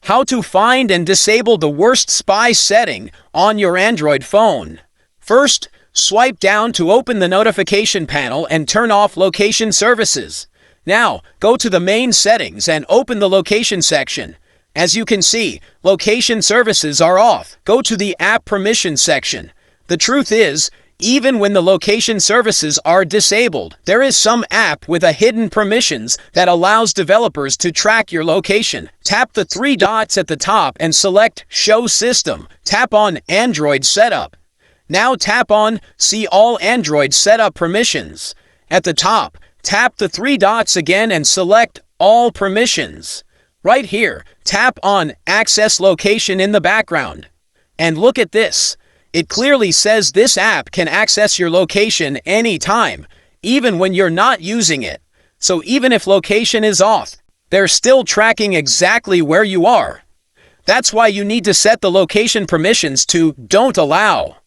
How to find and disable the worst spy setting on your Android phone. First, swipe down to open the notification panel and turn off location services. Now, go to the main settings and open the location section. As you can see, location services are off. Go to the app permissions section. The truth is, even when the location services are disabled, there is some app with a hidden permissions that allows developers to track your location. Tap the three dots at the top and select Show System. Tap on Android Setup. Now tap on See All Android Setup Permissions. At the top, tap the three dots again and select All Permissions. Right here, tap on Access Location in the background. And look at this. It clearly says this app can access your location anytime, even when you're not using it. So even if location is off, they're still tracking exactly where you are. That's why you need to set the location permissions to Don't Allow.